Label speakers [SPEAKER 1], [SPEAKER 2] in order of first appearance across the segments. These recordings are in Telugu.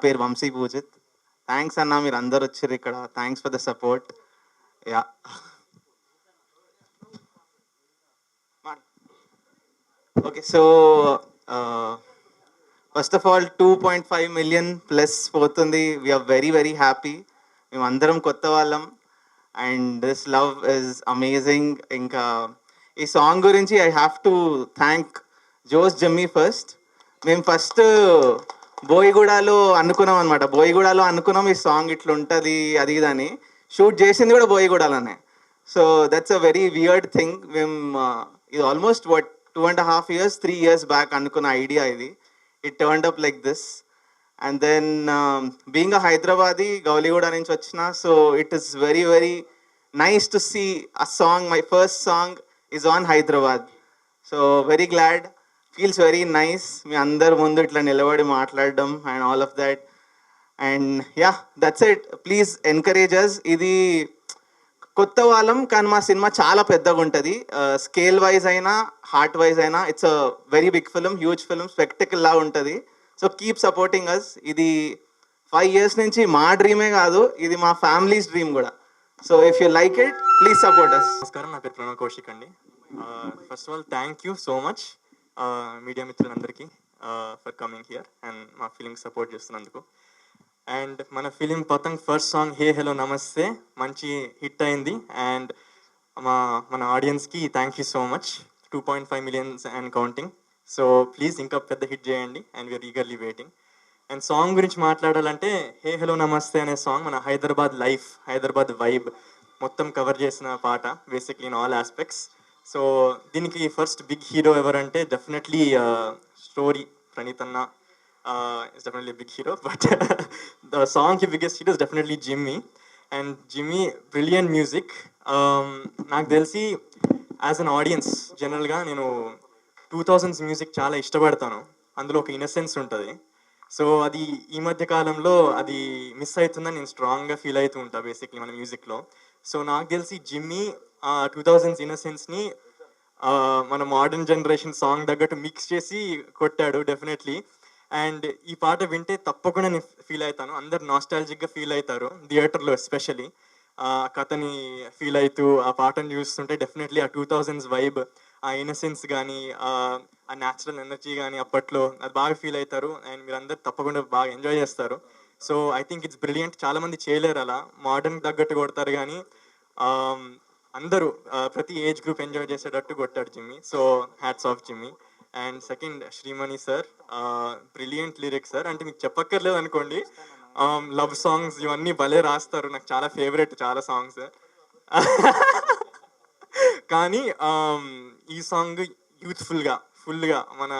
[SPEAKER 1] పేరు వంశీ పూజిత్. థ్యాంక్స్ అన్న, మీరు అందరు వచ్చారు ఇక్కడ. Thanks for the support. Ya, okay. So first of all 2.5 million plus పోతుంది. We are very very happy. మేము అందరం కొత్త వాళ్ళం and this love is amazing. ఇంకా ఈ సాంగ్ గురించి ఐ హ్యావ్ టు థ్యాంక్ జోస్ జమ్మీ ఫస్ట్. మేము ఫస్ట్ బోయిగూడలో అనుకున్నాం అనమాట. బోయిగూడలో అనుకున్నాం ఈ సాంగ్ ఇట్లా ఉంటుంది అది ఇది అని. షూట్ చేసింది కూడా బోయిగూడలోనే. So that's a very weird thing. మేము ఇది ఆల్మోస్ట్ 2.5 years 3 years బ్యాక్ అనుకున్న ఐడియా ఇది. It turned up like this. And then being a Hyderabadi, Gowliguda నుంచి వచ్చిన, so it is very very nice to see a song. My first song is on Hyderabad. So very glad, feels very nice మీ అందరి ముందు ఇట్లా నిలబడి మాట్లాడడం and all of that. And ya, that's it. Please encourage us. ఇది కొత్త వాళ్ళం కానీ మా సినిమా చాలా పెద్దగా ఉంటుంది. స్కేల్ వైజ్ అయినా హార్ట్ వైజ్ అయినా it's a very big film, huge film, spectacle లా ఉంటుంది. So keep supporting us. ఇది 5 years నుంచి మా డ్రీమే కాదు, ఇది మా ఫ్యామిలీస్ డ్రీమ్ కూడా. So if you like it, please support us.
[SPEAKER 2] నమస్కారం, నా పేరు ప్రణవ్ కౌశిక్ అండి. First of all thank you so much media మిత్రులందరికీ ఫర్ కమింగ్ హియర్ అండ్ మా ఫిలింకి సపోర్ట్ చేస్తున్నందుకు. అండ్ మన film Patang first song hey hello Namaste మంచి హిట్ అయింది. అండ్ మన ఆడియన్స్కి thank you so much. 2.5 million and counting. So please ఇంకా పెద్ద హిట్ చేయండి and we are eagerly waiting. And song గురించి మాట్లాడాలంటే హే హలో నమస్తే అనే సాంగ్ మన హైదరాబాద్ లైఫ్, హైదరాబాద్ వైబ్ మొత్తం కవర్ చేసిన పాట, basically in all aspects. So దీనికి ఫస్ట్ బిగ్ హీరో ఎవరంటే డెఫినెట్లీ స్టోరీ ప్రణీత్ అన్న is definitely a big hero, but the song ki biggest hero is definitely Jimmy. And Jimmy, brilliant music. నాకు తెలిసి యాజ్ అన్ ఆడియన్స్ జనరల్గా నేను 2000s మ్యూజిక్ చాలా ఇష్టపడతాను. అందులో ఒక ఇన్నసెన్స్ ఉంటుంది. సో అది ఈ మధ్య కాలంలో అది మిస్ అవుతుందని నేను స్ట్రాంగ్గా ఫీల్ అవుతూ ఉంటాను బేసిక్లీ మన మ్యూజిక్లో. సో నాకు తెలిసి జిమ్మీ 2000s ఇన్నసెన్స్ని మన మోడర్న్ జనరేషన్ సాంగ్ తగ్గట్టు మిక్స్ చేసి కొట్టాడు డెఫినెట్లీ. అండ్ ఈ పాట వింటే తప్పకుండా నేను ఫీల్ అవుతాను. అందరు నాస్టాలజిక్గా ఫీల్ అవుతారు థియేటర్లో, ఎస్పెషలీ కథని ఫీల్ అవుతూ ఆ పాటను చూస్తుంటే డెఫినెట్లీ ఆ 2000s వైబ్, ఆ ఇన్నసెన్స్ కానీ ఆ న్యాచురల్ ఎనర్జీ కానీ అప్పట్లో అది బాగా ఫీల్ అవుతారు. అండ్ మీరు అందరు తప్పకుండా బాగా ఎంజాయ్ చేస్తారు. So I think it's brilliant. చాలామంది చేయలేరు అలా, మోడర్న్ తగ్గట్టు కొడతారు కానీ అందరూ ప్రతి ఏజ్ గ్రూప్ ఎంజాయ్ చేసేటట్టు కొట్టాడు Jimmy. So hats off Jimmy. And second Shreemani sir, brilliant lyrics sir. అంటే మీకు చెప్పక్కర్లేదు అనుకోండి, లవ్ సాంగ్స్ ఇవన్నీ భలే రాస్తారు. నాకు చాలా ఫేవరెట్ చాలా సాంగ్స్. కానీ ఈ సాంగ్ యూత్ఫుల్గా ఫుల్గా మన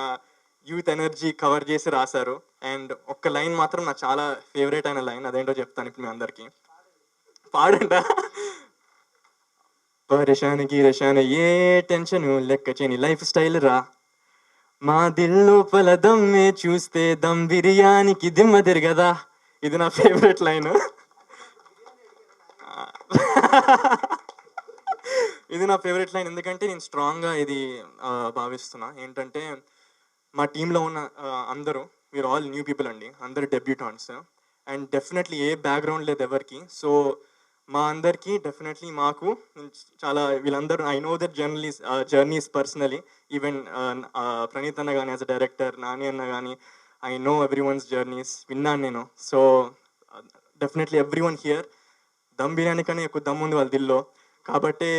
[SPEAKER 2] యూత్ ఎనర్జీ కవర్ చేసి రాశారు. అండ్ ఒక్క లైన్ మాత్రం నాకు చాలా ఫేవరెట్ అయిన లైన్, అదేంటో చెప్తాను ఇప్పుడు మీ అందరికీ. పాడంట. పరేషానికి రేషాన్ ఏ టెన్షన్ లెక్క చేయని లైఫ్ స్టైల్ రా, మా దిల్లోపల దమ్మే చూస్తే దమ్ బిర్యానీకి దిమ్మ తిరగదా. ఇది నా ఫేవరెట్ లైన్. ఇది నా ఫేవరెట్ లైన్ ఎందుకంటే నేను స్ట్రాంగ్గా ఇది భావిస్తున్నా. ఏంటంటే మా టీంలో ఉన్న అందరూ వీఆర్ ఆల్ న్యూ పీపుల్ అండి, అందరు debutantes. And definitely a background లేదు ఎవరికి. సో మా అందరికీ డెఫినెట్లీ మాకు చాలా వీళ్ళందరూ I know that journeys personally. Even Praneeth అన్న కానీ యాజ్ అ డైరెక్టర్, నాని అన్న కానీ, I know everyone's journeys విన్నాను నేను. So definitely everyone here dum biryani కానీ ఎక్కువ దమ్ ఉంది వాళ్ళ దిల్లో. కాబట్టి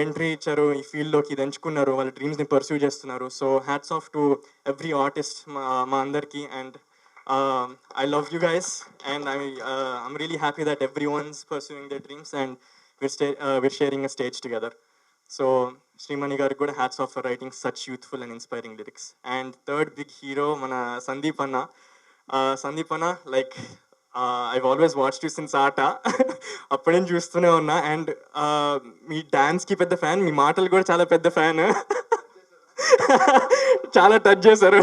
[SPEAKER 2] ఎంట్రీ ఇచ్చారు ఈ ఫీల్డ్లోకి, ఇది ఎంచుకున్నారు, వాళ్ళ డ్రీమ్స్ని పర్సూ చేస్తున్నారు. So hats off to every artist మా అందరికీ. And I love you guys, and I'm really happy that everyone's pursuing their dreams and we're sharing a stage together. So Srimani garu kuda hats off for writing such youthful and inspiring lyrics. And third big hero mana Sandeep Anna, like I've always watched you since Aata. అప్పటి నుంచి చూస్తూనే ఉన్నా. అండ్ మీ డాన్స్కి పెద్ద ఫ్యాన్, మీ మాటలు కూడా చాలా పెద్ద ఫ్యాన్. చాలా టచ్ చేశారు.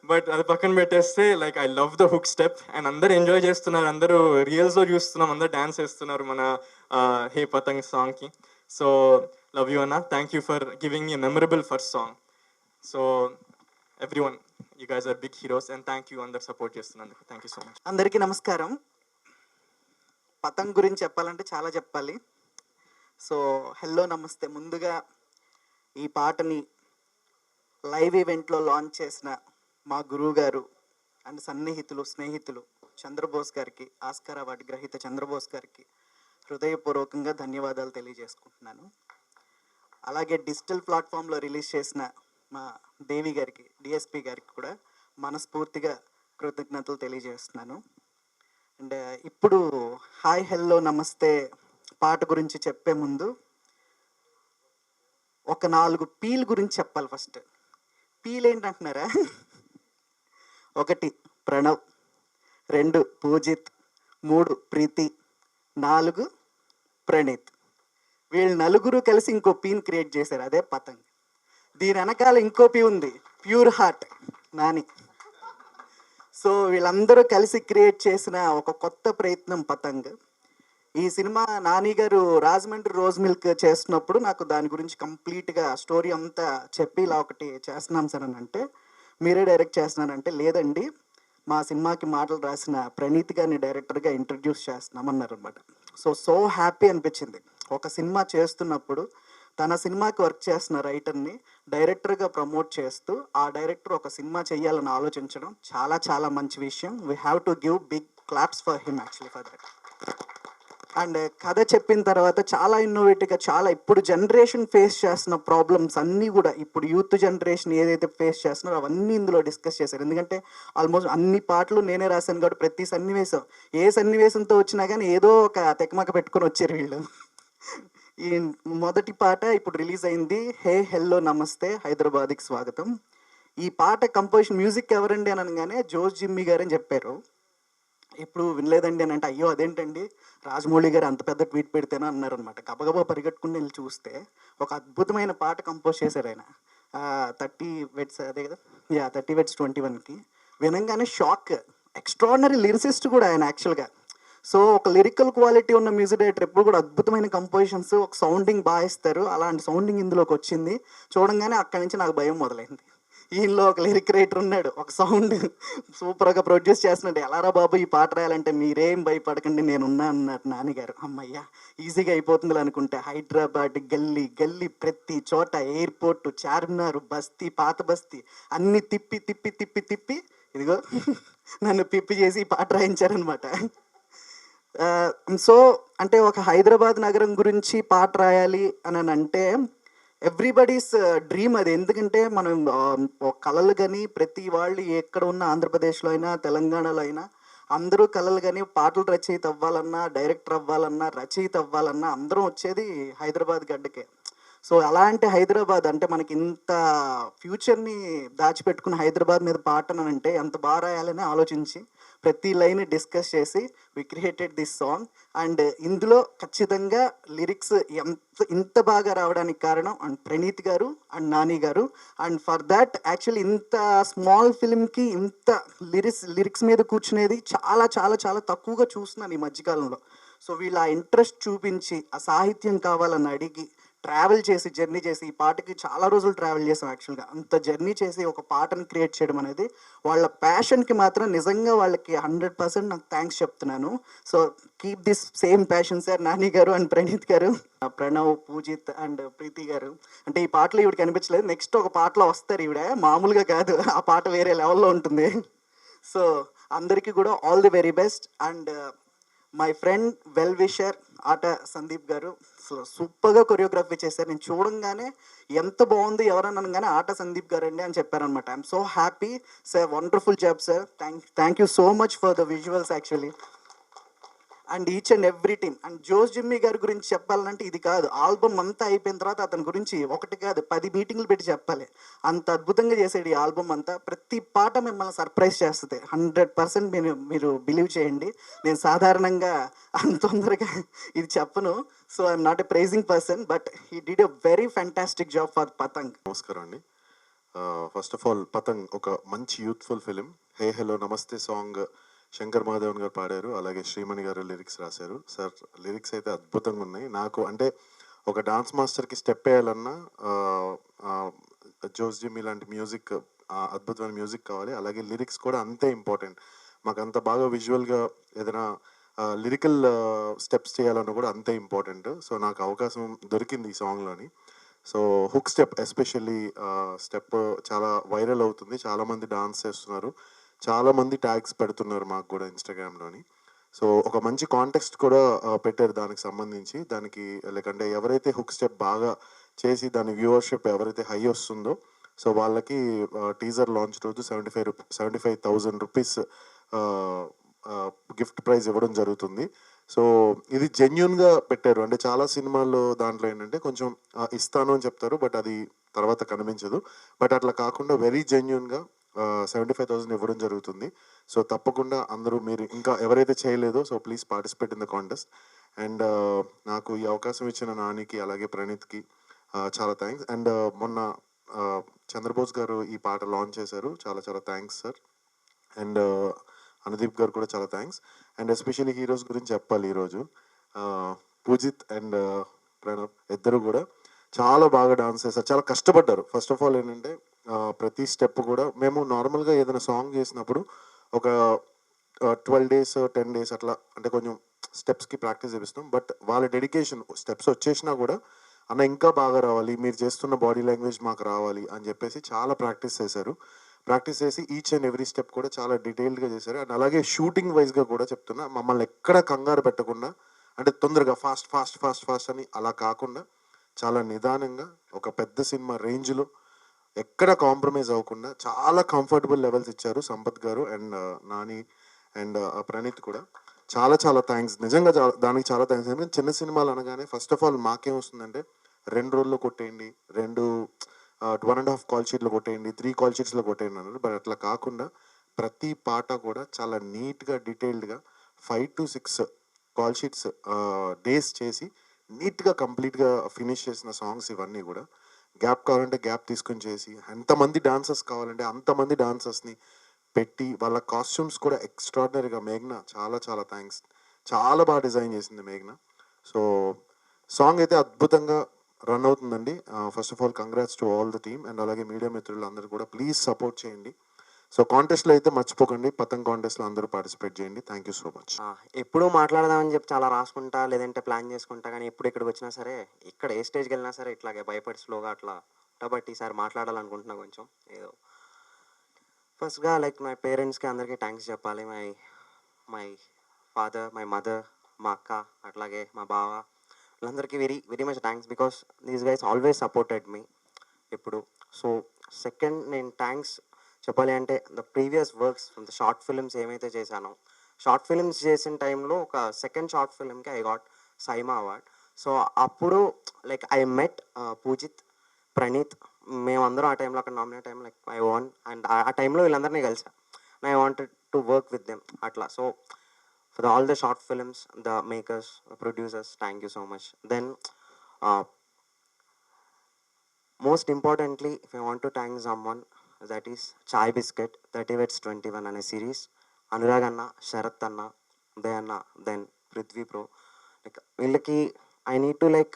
[SPEAKER 2] బట్ అది పక్కన పెట్టేస్తే like I love the hook step. And అందరు ఎంజాయ్ చేస్తున్నారు, అందరూ రియల్స్లో చూస్తున్నాం, అందరు డాన్స్ చేస్తున్నారు మన హే పతంగ్ సాంగ్కి. సో లవ్ యూ అన్న, thank you for giving me memorable first song. So everyone you guys are big heroes and thank you అందరు సపోర్ట్ చేస్తున్నందుకు. Thank you so much.
[SPEAKER 3] అందరికీ నమస్కారం. పతంగ్ గురించి చెప్పాలంటే చాలా చెప్పాలి. సో హలో నమస్తే. ముందుగా ఈ పాటని లైవ్ ఈవెంట్లో లాంచ్ చేసిన మా గురువు గారు అండ్ సన్నిహితులు స్నేహితులు చంద్రబోస్ గారికి, ఆస్కార్ అవార్డు గ్రహీత చంద్రబోస్ గారికి హృదయపూర్వకంగా ధన్యవాదాలు తెలియజేసుకుంటున్నాను. అలాగే డిజిటల్ ప్లాట్ఫామ్లో రిలీజ్ చేసిన మా దేవి గారికి, డిఎస్పి గారికి కూడా మనస్ఫూర్తిగా కృతజ్ఞతలు తెలియజేస్తున్నాను. అండ్ ఇప్పుడు హాయ్ హెల్లో నమస్తే పాట గురించి చెప్పే ముందు ఒక 4 పీల్ గురించి చెప్పాలి. ఫస్ట్ పీల్ ఏంటంటున్నారా? 1 ప్రణవ్, 2 పూజిత్, 3 ప్రీతి, 4 ప్రణీత్. వీళ్ళు నలుగురు కలిసి ఇంకో పీని క్రియేట్ చేశారు, అదే పతంగ్. దీని వెనకాల ఇంకో పీ ఉంది, ప్యూర్ హార్ట్ నాని. సో వీళ్ళందరూ కలిసి క్రియేట్ చేసిన ఒక కొత్త ప్రయత్నం పతంగ్. ఈ సినిమా నాని గారు రాజమండ్రి రోజ్ మిల్క్ చేస్తున్నప్పుడు నాకు దాని గురించి కంప్లీట్గా స్టోరీ అంతా చెప్పి ఇలా ఒకటి చేస్తున్నాం సార్ అని అంటే, మీరే డైరెక్ట్ చేస్తున్నానంటే, లేదండి మా సినిమాకి మాటలు రాసిన ప్రణీత్ గారిని డైరెక్టర్గా ఇంట్రడ్యూస్ చేస్తున్నామన్నారు అనమాట. సో హ్యాపీ అనిపించింది. ఒక సినిమా చేస్తున్నప్పుడు తన సినిమాకి వర్క్ చేస్తున్న రైటర్ని డైరెక్టర్గా ప్రమోట్ చేస్తూ ఆ డైరెక్టర్ ఒక సినిమా చేయాలని ఆలోచించడం చాలా చాలా మంచి విషయం. We have to give big claps for him actually for that. And కథ చెప్పిన తర్వాత చాలా ఇన్నోవేటివ్గా, చాలా ఇప్పుడు జనరేషన్ ఫేస్ చేస్తున్న ప్రాబ్లమ్స్ అన్నీ కూడా, ఇప్పుడు యూత్ జనరేషన్ ఏదైతే ఫేస్ చేస్తున్నారో అవన్నీ ఇందులో డిస్కస్ చేశారు. ఎందుకంటే ఆల్మోస్ట్ అన్ని పాటలు నేనే రాశాను కాబట్టి ప్రతి సన్నివేశం, ఏ సన్నివేశంతో వచ్చినా కానీ ఏదో ఒక తెకమక పెట్టుకొని వచ్చారు వీళ్ళు. ఈ మొదటి పాట ఇప్పుడు రిలీజ్ అయింది, హే హెల్లో నమస్తే హైదరాబాద్కి స్వాగతం. ఈ పాట కంపోజిషన్ మ్యూజిక్ ఎవరండి అని అనగానే జోస్ జిమ్మి గారు అని చెప్పారు. ఇప్పుడు వినలేదండి అని అంటే, అయ్యో అదేంటండి రాజమౌళి గారు అంత పెద్ద ట్వీట్ పెడితేనే అన్నారనమాట. గబగబా పరిగెట్టుకుని వెళ్ళి చూస్తే ఒక అద్భుతమైన పాట కంపోజ్ చేశారు ఆయన. 30 వెడ్స్ అదే కదా, 30 వెడ్స్ 21కి. వినంగానే షాక్. ఎక్స్ట్రాడినరీ లిరిసిస్ట్ కూడా ఆయన యాక్చువల్గా. సో ఒక లిరికల్ క్వాలిటీ ఉన్న మ్యూజిక్ డైరెక్టర్ ఎప్పుడు కూడా అద్భుతమైన కంపోజిషన్స్, ఒక సౌండింగ్ బాగా ఇస్తారు. అలాంటి సౌండింగ్ ఇందులోకి వచ్చింది. చూడంగానే అక్కడి నుంచి నాకు భయం మొదలైంది. ఈయనలో ఒక లిరిక్ రైటర్ ఉన్నాడు, ఒక సౌండ్ సూపర్గా ప్రొడ్యూస్ చేస్తున్నాడు. ఎలారా బాబు ఈ పాట రాయాలంటే, మీరేం భయపడకండి నేనున్నా అన్నారు నాన్నగారు. అమ్మయ్య ఈజీగా అయిపోతుంది అనుకుంటే, హైదరాబాద్ గల్లీ గల్లీ ప్రతి చోట, ఎయిర్పోర్ట్, చార్మినార్, బస్తీ, పాత బస్తీ అన్నీ తిప్పి తిప్పి తిప్పి తిప్పి ఇదిగో నన్ను పిప్పి చేసి ఈ పాట రాయించారనమాట. సో అంటే ఒక హైదరాబాద్ నగరం గురించి పాట రాయాలి అని అంటే ఎవ్రీబడీస్ డ్రీమ్ అది. ఎందుకంటే మనం కళలు కానీ ప్రతి వాళ్ళు ఎక్కడ ఉన్న ఆంధ్రప్రదేశ్లో అయినా తెలంగాణలో అయినా అందరూ కళలు కానీ పాటలు రచయిత అవ్వాలన్నా, డైరెక్టర్ అవ్వాలన్నా, రచయిత అవ్వాలన్నా అందరం వచ్చేది హైదరాబాద్ గడ్డకే. సో అలాంటి హైదరాబాద్ అంటే మనకి ఇంత ఫ్యూచర్ని దాచిపెట్టుకున్న హైదరాబాద్ మీద పాట అని అంటే ఎంత బాగా రాయాలని ఆలోచించి ప్రతి లైన్ డిస్కస్ చేసి we created this song. And ఇందులో ఖచ్చితంగా లిరిక్స్ ఇంత బాగా రావడానికి కారణం అండ్ ప్రణీత్ గారు అండ్ నాని గారు. అండ్ ఫర్ దాట్ యాక్చువల్లీ ఇంత స్మాల్ ఫిల్మ్కి ఇంత లిరిక్స్ మీద కూర్చునేది చాలా చాలా చాలా తక్కువగా చూస్తున్నాను ఈ మధ్యకాలంలో. సో వీళ్ళు ఆ ఇంట్రెస్ట్ చూపించి ఆ సాహిత్యం కావాలని అడిగి ట్రావెల్ చేసి జర్నీ చేసి, ఈ పాటకి చాలా రోజులు ట్రావెల్ చేసాం యాక్చువల్గా. అంత జర్నీ చేసి ఒక పాటను క్రియేట్ చేయడం అనేది వాళ్ళ ప్యాషన్కి మాత్రం నిజంగా వాళ్ళకి 100% నాకు థ్యాంక్స్ చెప్తున్నాను. So keep this same passion sir, Nani గారు అండ్ ప్రణీత్ గారు, ప్రణవ్, పూజిత్ అండ్ ప్రీతి గారు. అంటే ఈ పాటలో ఈవిడ కనిపించలేదు, నెక్స్ట్ ఒక పాటలో వస్తారు ఈవిడ, మామూలుగా కాదు, ఆ పాట వేరే లెవెల్లో ఉంటుంది. సో అందరికీ కూడా all the very best. And my friend well wisher ఆట సందీప్ గారు సూపర్గా కొరియోగ్రఫీ చేశారు. నేను చూడంగానే ఎంత బాగుంది ఎవరన్నా అనగానే ఆట సందీప్ గారు అండి అని చెప్పారనమాట. I'm so happy sir, wonderful job sir, thank you so much for the visuals actually and each and every team. And Jose Jimmy గారి గురించి చెప్పాలంటే ఇది కాదు, ఆల్బమ్ అంతా అయిపోయిన తర్వాత అతని గురించి ఒకటి కాదు 10 మీటింగ్లు పెట్టి చెప్పాలి. అంత అద్భుతంగా చేసాడు ఈ ఆల్బమ్ అంతా. ప్రతి పాట మిమ్మల్ని సర్ప్రైజ్ చేస్తుంది. 100% మీరు బిలీవ్ చేయండి. నేను సాధారణంగా అంత తొందరగా ఇది చెప్పను. So I'm not a praising person, but he did a very fantastic job for Patang.
[SPEAKER 4] నమస్కారం అండి. ఫస్ట్ ఆఫ్ ఆల్ పతంగ్ ఒక మంచి యూత్ఫుల్ ఫిలిం. హే హలో నమస్తే సాంగ్ శంకర్ మహాదేవన్ గారు పాడారు, అలాగే శ్రీమణి గారు లిరిక్స్ రాశారు. సార్ లిరిక్స్ అయితే అద్భుతంగా ఉన్నాయి. నాకు అంటే ఒక డాన్స్ మాస్టర్కి స్టెప్ వేయాలన్నా జోస్ జిమ్ ఇలాంటి మ్యూజిక్ అద్భుతమైన మ్యూజిక్ కావాలి, అలాగే లిరిక్స్ కూడా అంతే ఇంపార్టెంట్. మాకు అంత బాగా విజువల్గా ఏదైనా లిరికల్ స్టెప్స్ చేయాలన్నా కూడా అంతే ఇంపార్టెంట్. సో నాకు అవకాశం దొరికింది ఈ సాంగ్లోని. So hook step especially step చాలా వైరల్ అవుతుంది, చాలామంది డాన్స్ చేస్తున్నారు, చాలామంది ట్యాగ్స్ పెడుతున్నారు మాకు కూడా ఇన్స్టాగ్రామ్లోని. సో ఒక మంచి కాంటెక్స్ట్ కూడా పెట్టారు దానికి సంబంధించి. దానికి లేకంటే ఎవరైతే హుక్ స్టెప్ బాగా చేసి దాని వ్యూవర్షిప్ ఎవరైతే హై వస్తుందో సో వాళ్ళకి టీజర్ లాంచ్ రోజు 75,000 రూపీస్ గిఫ్ట్ ప్రైజ్ ఇవ్వడం జరుగుతుంది. సో ఇది జెన్యున్గా పెట్టారు. అంటే చాలా సినిమాల్లో దాంట్లో ఏంటంటే కొంచెం ఇస్తాను అని చెప్తారు, బట్ అది తర్వాత కనిపించదు. బట్ అట్లా కాకుండా వెరీ జెన్యున్గా 75,000 ఇవ్వడం జరుగుతుంది. సో తప్పకుండా అందరూ మీరు ఇంకా ఎవరైతే చేయలేదో so please participate in the contest. And నాకు ఈ అవకాశం ఇచ్చిన నానికి అలాగే ప్రణీత్కి చాలా థ్యాంక్స్. అండ్ మొన్న చంద్రబోస్ గారు ఈ పాట లాంచ్ చేశారు, చాలా చాలా థ్యాంక్స్ సార్. అండ్ అనుదీప్ గారు కూడా చాలా థ్యాంక్స్. అండ్ ఎస్పెషల్లీ హీరోస్ గురించి చెప్పాలి ఈరోజు. పూజిత్ అండ్ ప్రణవ్ ఇద్దరు కూడా చాలా బాగా డాన్స్ చేశారు, చాలా కష్టపడ్డారు. ఫస్ట్ ఆఫ్ ఆల్ ఏంటంటే ప్రతి స్టెప్ కూడా మేము నార్మల్గా ఏదైనా సాంగ్ చేసినప్పుడు ఒక 12 days 10 days అట్లా అంటే కొంచెం స్టెప్స్కి ప్రాక్టీస్ చేపిస్తాం. బట్ వాళ్ళ డెడికేషన్ స్టెప్స్ వచ్చేసినా కూడా అన్న ఇంకా బాగా రావాలి, మీరు చేస్తున్న బాడీ లాంగ్వేజ్ మాకు రావాలి అని చెప్పేసి చాలా ప్రాక్టీస్ చేశారు. ప్రాక్టీస్ చేసి ఈచ్ అండ్ ఎవ్రీ స్టెప్ కూడా చాలా డీటెయిల్డ్గా చేశారు. అండ్ అలాగే షూటింగ్ వైజ్గా కూడా చెప్తున్నా, మమ్మల్ని ఎక్కడ కంగారు పెట్టకుండా అంటే తొందరగా ఫాస్ట్ ఫాస్ట్ ఫాస్ట్ ఫాస్ట్ అని అలా కాకుండా చాలా నిదానంగా ఒక పెద్ద సినిమా రేంజ్లో ఎక్కడ కాంప్రమైజ్ అవ్వకుండా చాలా కంఫర్టబుల్ లెవెల్స్ ఇచ్చారు సంపత్ గారు అండ్ నాని అండ్ ప్రణీత్ కూడా. చాలా చాలా థ్యాంక్స్ నిజంగా, దానికి చాలా థ్యాంక్స్. ఎందుకంటే చిన్న సినిమాలు అనగానే ఫస్ట్ ఆఫ్ ఆల్ మాకేం వస్తుందంటే 2 రోజుల్లో కొట్టేయండి, 1.5 కాల్ షీట్లు కొట్టేయండి, 3 కాల్ షీట్స్లో కొట్టేయండి అన్నారు. బట్ అట్లా కాకుండా ప్రతి పాట కూడా చాలా నీట్గా డీటెయిల్డ్గా 5 to 6 కాల్ షీట్స్ డేస్ చేసి నీట్గా కంప్లీట్గా ఫినిష్ చేసిన సాంగ్స్ ఇవన్నీ కూడా. గ్యాప్ కావాలంటే గ్యాప్ తీసుకొని చేసి, ఎంతమంది డాన్సర్స్ కావాలంటే అంతమంది డాన్సర్స్ని పెట్టి వాళ్ళ కాస్ట్యూమ్స్ కూడా ఎక్స్ట్రాడినరీగా. మేఘ్నా చాలా చాలా థ్యాంక్స్, చాలా బాగా డిజైన్ చేసింది మేఘ్నా. సో సాంగ్ అయితే అద్భుతంగా రన్ అవుతుందండి. First of all congrats to all the team and అలాగే మీడియా మిత్రులు అందరూ కూడా ప్లీజ్ సపోర్ట్ చేయండి. సో కాంటెస్ట్లో అయితే మర్చిపోకండి, పతంగ్ కాంటెస్ట్లో అందరూ పార్టిసిపేట్ చేయండి. Thank you so much.
[SPEAKER 5] ఎప్పుడూ మాట్లాడదామని చెప్పి చాలా రాసుకుంటా లేదంటే ప్లాన్ చేసుకుంటా, కానీ ఎప్పుడు ఇక్కడికి వచ్చినా సరే, ఇక్కడ ఏ స్టేజ్కి వెళ్ళినా సరే ఇట్లాగే భయపడి స్లోగా అట్లా కాబట్టి ఈసారి మాట్లాడాలనుకుంటున్నా కొంచెం ఏదో. ఫస్ట్గా లైక్ మై పేరెంట్స్కి అందరికీ థ్యాంక్స్ చెప్పాలి. మై ఫాదర్, మై మదర్, మా అక్క, అట్లాగే మా బావ, వీళ్ళందరికీ very very much thanks because these guys always supported మీ ఎప్పుడు. సో సెకండ్ నేను థ్యాంక్స్ చెప్పాలి అంటే the previous works from the short films ఏమైతే చేశానో, షార్ట్ ఫిల్మ్స్ చేసిన టైంలో ఒక సెకండ్ షార్ట్ ఫిల్మ్కి I got SIIMA award. So అప్పుడు like I met Pujith, Praneeth, మేమందరం ఆ టైంలో అక్కడ nominate time like I want and ఆ టైంలో వీళ్ళందరినీ కలిసా. I wanted to work with them అట్లా. So for all the short films, the makers, producers, thank you so much. Then most importantly if I want to thank someone, that is Chai Bisket 30/21 అనే సిరీస్. అనురాగ్ అన్న, శరత్ అన్న, ఉదయ్ అన్న, దెన్ పృథ్వీ బ్రో, లైక్ వీళ్ళకి ఐ నీడ్ టు లైక్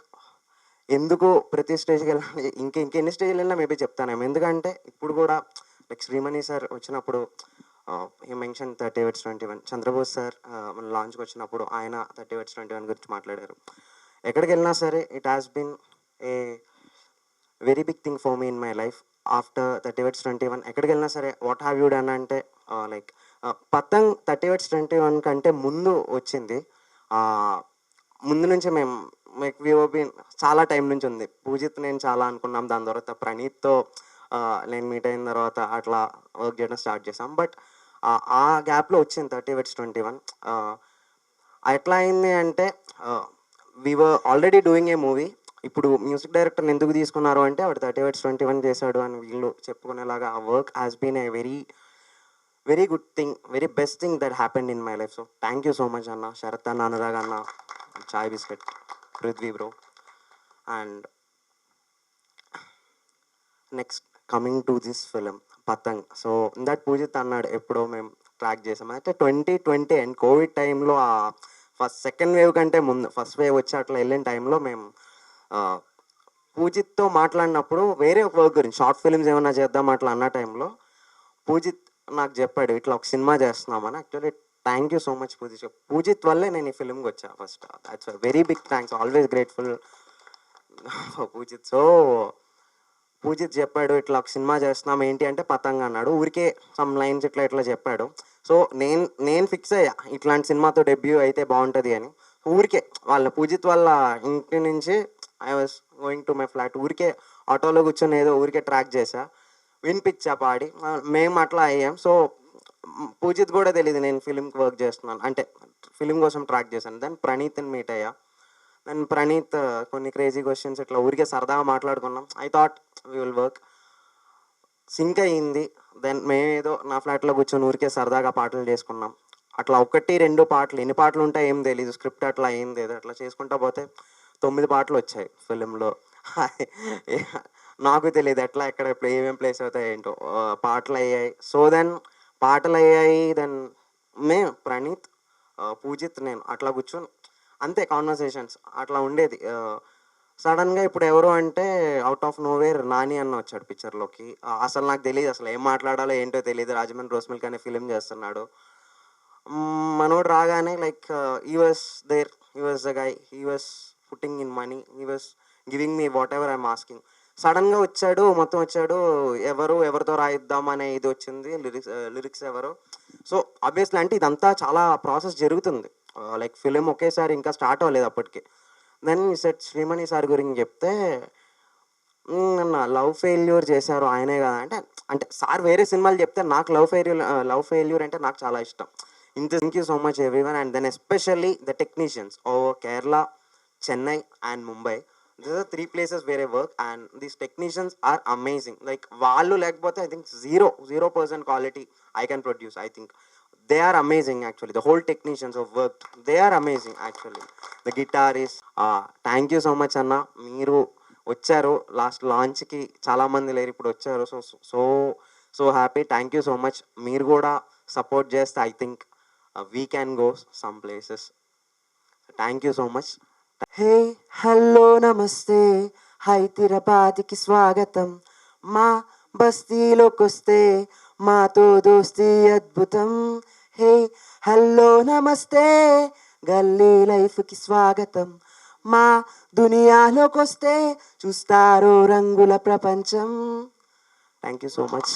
[SPEAKER 5] ఎందుకు ప్రతి స్టేజ్కి వెళ్ళాలి, ఇంకెన్ని స్టేజ్లు వెళ్ళినా మేబీ చెప్తానేమో. ఎందుకంటే ఇప్పుడు కూడా లైక్ శ్రీమణి సార్ వచ్చినప్పుడు హీ మెన్షన్ 30/21. చంద్రబోస్ సార్ మన లాంచ్కి వచ్చినప్పుడు ఆయన 30/21 గురించి మాట్లాడారు. ఎక్కడికి వెళ్ళినా సరే it has been a very big thing for me in my life after 30/21. ఎక్కడికి వెళ్ళినా సరే వాట్ హ్యావ్ యూ డన్ అంటే లైక్ పతంగ్ 30/21 కంటే ముందు వచ్చింది. ముందు నుంచి మేము లైక్ బీన్ చాలా టైం నుంచి ఉంది. పూజిత్ నేను చాలా అనుకున్నాం, దాని తర్వాత ప్రణీత్తో నేను మీట్ అయిన తర్వాత అట్లా వర్క్ చేయడం స్టార్ట్ చేసాం. బట్ ఆ గ్యాప్లో వచ్చింది 30/21. ఎట్లా అయింది అంటే we were already doing a movie. ఇప్పుడు మ్యూజిక్ డైరెక్టర్ని ఎందుకు తీసుకున్నారు అంటే వాడు 30/21 చేశాడు అని వీళ్ళు చెప్పుకునేలాగా ఆ work has been a very very good thing, very best thing that happened in my life. So thank you so much అన్న, శరత్ అన్న, అనురాగ్ అన్న, Chai Bisket, Prithvi bro. And next coming to this film Patang. So that Pujith అన్నాడు ఎప్పుడో మేము ట్రాక్ చేసాం అంటే 2020 అండ్ కోవిడ్ టైంలో ఆ సెకండ్ వేవ్ కంటే ముందు ఫస్ట్ వేవ్ వచ్చి అట్లా వెళ్ళిన టైంలో మేము పూజిత్తో మాట్లాడినప్పుడు వేరే ఒక వర్క్ గురించి షార్ట్ ఫిల్మ్స్ ఏమైనా చేద్దాం అట్లా అన్న టైంలో పూజిత్ నాకు చెప్పాడు ఇట్లా ఒక సినిమా చేస్తున్నామని. Actually thank you so much Poojith. Poojith వల్లే నేను ఈ ఫిల్మ్కి వచ్చా first. That's very big thanks, always grateful Poojith. సో పూజిత్ చెప్పాడు ఇట్లా ఒక సినిమా చేస్తున్నాం ఏంటి అంటే పతంగ్ అన్నాడు. ఊరికే సమ్ లైన్స్ ఇట్లా ఇట్లా చెప్పాడు. సో నేను ఫిక్స్ అయ్యా ఇట్లాంటి సినిమాతో డెబ్యూ అయితే బాగుంటుంది అని. ఊరికే వాళ్ళ పూజిత్ వాళ్ళ ఇంటి నుంచి I was going to my flat, ఊరికే ఆటోలో కూర్చొని ఏదో ఊరికే ట్రాక్ చేసా, వినిపించా పాడి, మేము అట్లా అయ్యాం. సో పూజిత్ కూడా తెలియదు నేను ఫిలింకి వర్క్ చేస్తున్నాను అంటే ఫిలిం కోసం ట్రాక్ చేశాను. దెన్ ప్రణీత్ని మీట్ అయ్యా. దెన్ ప్రణీత్ కొన్ని క్రేజీ క్వశ్చన్స్ ఇట్లా ఊరికే సరదాగా మాట్లాడుకున్నాం. I thought we will work. Sync అయ్యింది. దెన్ మేమేదో నా ఫ్లాట్లో కూర్చొని ఊరికే సరదాగా పాటలు చేసుకున్నాం. అట్లా 1-2 పాటలు, ఎన్ని పాటలు ఉంటాయి ఏం తెలీదు, స్క్రిప్ట్ అట్లా అయింది ఏదో అట్లా చేసుకుంటా పోతే 9 పాటలు వచ్చాయి ఫిలింలో. నాకు తెలియదు ఎట్లా ఎక్కడ ఇప్పుడు ఏమేమి ప్లేస్ అవుతాయి ఏంటో, పాటలు అయ్యాయి. సో దెన్ పాటలు అయ్యాయి. దెన్ ప్రణీత్, పూజిత్, నేను అట్లా కూర్చొని అంతే కాన్వర్సేషన్స్ అట్లా ఉండేది. సడన్గా ఇప్పుడు ఎవరు అంటే అవుట్ ఆఫ్ నోవేర్ నాని అన్న వచ్చాడు పిక్చర్లోకి. అసలు నాకు తెలియదు అసలు ఏం మాట్లాడాలో ఏంటో తెలియదు. రాజమండ్రి రోస్ మిల్క్ అనే ఫిలిం చేస్తున్నాడు. మనోడు రాగానే లైక్ ఈ వాస్ దేర్, ఈ వాస్ ద గై, ఈ వాస్ పుట్టింగ్ ఇన్ మనీ, ఈ was giving me what ever I'm asking. సడన్గా వచ్చాడు, మొత్తం వచ్చాడు, ఎవరితో రాయిద్దాం అనే ఇది వచ్చింది, లిరిక్స్ ఎవరు. సో ఆబ్వియస్లీ అంటే ఇదంతా చాలా ప్రాసెస్ జరుగుతుంది. లైక్ ఫిలిం ఒకేసారి ఇంకా స్టార్ట్ అవ్వలేదు అప్పటికి. దెన్ సెట్ శ్రీమణి సార్ గురించి చెప్తే అన్న లవ్ ఫెయిల్యూర్ చేశారు ఆయనే కదా అంటే, అంటే సార్ వేరే సినిమాలు చెప్తే నాకు లవ్ ఫెయిల్యూర్ అంటే నాకు చాలా ఇష్టం. Thank you so much everyone. And then especially the technicians over Kerala, Chennai and Mumbai. These are 3 places where I work and these technicians are amazing. Like వాళ్ళు లేకపోతే I think 0% quality I can produce. I think they are amazing actually. The whole technicians who have worked, they are amazing actually. The guitarist, thank you so much అన్న. మీరు వచ్చారు లాస్ట్ లాంచ్కి, చాలామంది లేరు ఇప్పుడు వచ్చారు. So happy. Thank you so much. మీరు కూడా సపోర్ట్ చేస్తే I think we can go some places. Thank you so much. Hey hello నమస్తే, హైదరాబాద్కి స్వాగతం. మా బస్తీలోకి వస్తే మాతో దోస్తీ అద్భుతం. హే హలో నమస్తే, గల్లీ లైఫ్కి స్వాగతం. మా దునియాలోకి వస్తే చూస్తారు రంగుల ప్రపంచం. Thank you so much.